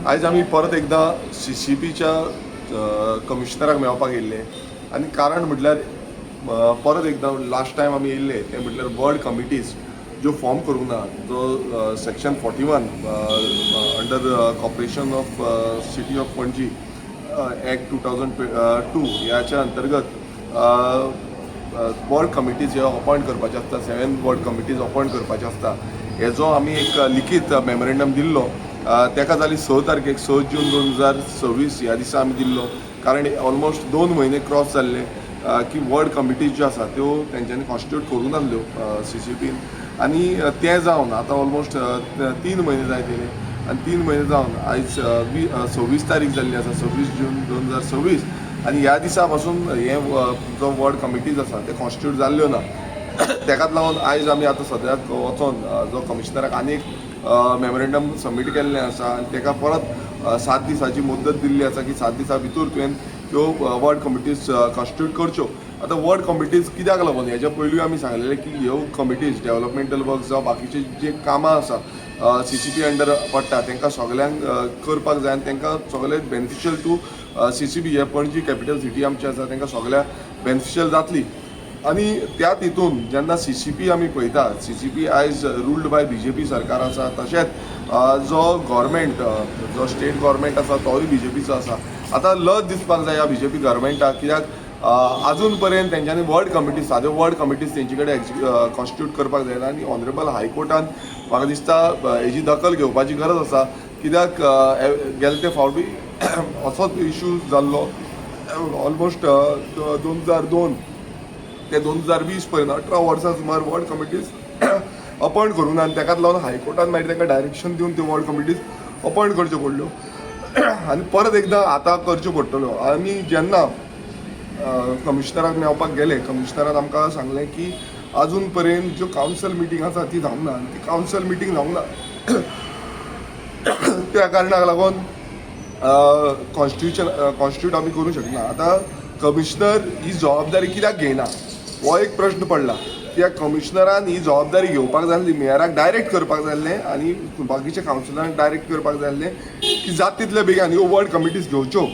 आयज आमी परत एकदा CCPच्या कमिशनराक मेळपाक येयल्ले आनी कारण म्हटल्यार परत एकदा लास्ट टायम आमी येयल्ले ते म्हटल्यार वर्ड कमिटीज ज्यो फॉर्म करूंक ना जो section 41 under corporation of city of Panaji act 2002 ह्याच्या अंतर्गत वर्ड कमिटीज हे अपॉयंट करपाचे आसता 7 वर्ड कमिटीज अपॉयंट करपाचे आसता हेजो आमी एक लिखीत मेमोरेंडम दिल्लो तेका जाली 6 तारखेक 6 जून 2026 ह्या दिसा आमी दिल्लो कारण ऑलमोस्ट 2 म्हयने क्रॉस जाल्ले की वर्ड कमिटीज ज्यो आसा त्यो तेंच्यांनी कॉन्स्टिट्यूट करूं नासल्यो CCPन आनी तें जावन आतां ऑलमोस्ट 3 म्हयने जायत येयले आनी 3 म्हयने जावन आयज 26 तारीख जाल्ली आसा 26 जून 2026 आनी ह्या दिसा पासून हे जो वर्ड कमिटीज आसा ते कॉन्स्टिट्यूट जाल्ल्यो ना तेकाच लागून आयज आमी आतां सद्याक वचोन जो कमिशनराक आनी एक मेमोरेंडम सबमीट केल्लें आसा आनी तेका परत 7 दिसाची मुद्दत दिल्ली आसा की 7 दिसा भितर तुवें त्यो वर्ड कमिटीज कॉन्स्टिट्यूट करच्यो आतां वर्ड कमिटीज कित्याक लागून हेच्या पयलीं आमी सांगलेलें की ह्यो कमिटीज डेव्हलपमेंटल वर्क जावं बाकीचे जे कामां आसा CCP अंडर पडटा तांकां सगल्यांक करपाक जाय आनी तांकां सगळे बेनिफिशियल टू CCP हे पणजी कॅपिटल सिटी आमची आसा तांकां सगळ्या बेनिफिशियल जातली आनी त्या हितून जेन्ना CCP आमी पळयता CCP आयज रुल्ड बाय BJP सरकार आसा तशेंच जो गव्हर्मेंट जो स्टेट गव्हर्मेंट आसा तोय BJPचो आसा आतां लज दिसपाक जाय ह्या BJP गव्हर्मेंटाक कित्याक आजून पर्यंत तेंच्यांनी वर्ड कमिटीज साद्यो वर्ड कमिटीज तेंचे कडेन कॉन्स्टिट्यूट करपाक जायना आनी ऑनरेबल हायकोर्टान म्हाका दिसता हेजी दखल घेवपाची गरज आसा कित्याक गेले ते फावटी असोच इशू जाल्लो ऑलमोस्ट 2002 ते 2020 पर्यंत 18 वर्सां सुमार वर्ड कमिटीज अपॉयंट करूं ना आनी तेकाच लागून हायकोर्टान मागीर तांकां डायरेक्शन दिवन त्यो वर्ड कमिटीज अपॉयंट करच्यो पडल्यो आनी परत एकदां आतां करच्यो पडटल्यो आमी जेन्ना कमिशनराक मेळपाक गेले कमिशनरान आमकां सांगलें की आजून पर्यंत ज्यो कावन्सिल मिटींग आसा ती जावंक ना ती कावन्सिल मिटींग जावंक ना त्या कारणाक लागून कॉन्स्टिट्यूट आमी करूंक शकना आतां कमिशनर ही जबाबदारी कित्याक घेयना हो एक प्रश्न पडला कित्याक कमिशनरान ही जबाबदारी घेवपाक जाय आसली मेयराक डायरेक्ट करपाक जाय आसलें आनी बाकीच्या कावन्सिलरांक डायरेक्ट करपाक जाय आसलें की जाता तितले बेगीन ह्यो वर्ड कमिटीज घेवच्यो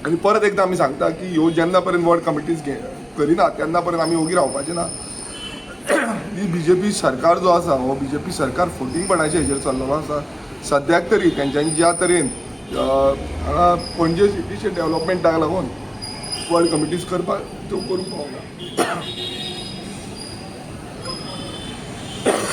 आनी परत एकदां आमी सांगता की ह्यो जेन्ना पर्यंत वर्ड कमिटीज करिना तेन्ना पर्यंत आमी ओगी रावपाचें ना ही BJP सरकार जो आसा हो BJP सरकार फुटींगपणाचे हेजेर चल्लोलो आसा सद्याक तरी तेंच्यांनी ज्या तरेन हांगा पणजे सिटीचे डेव्हलपमेंटाक लागून वर्ड कमिटीज करपाक त्यो करूंक पावना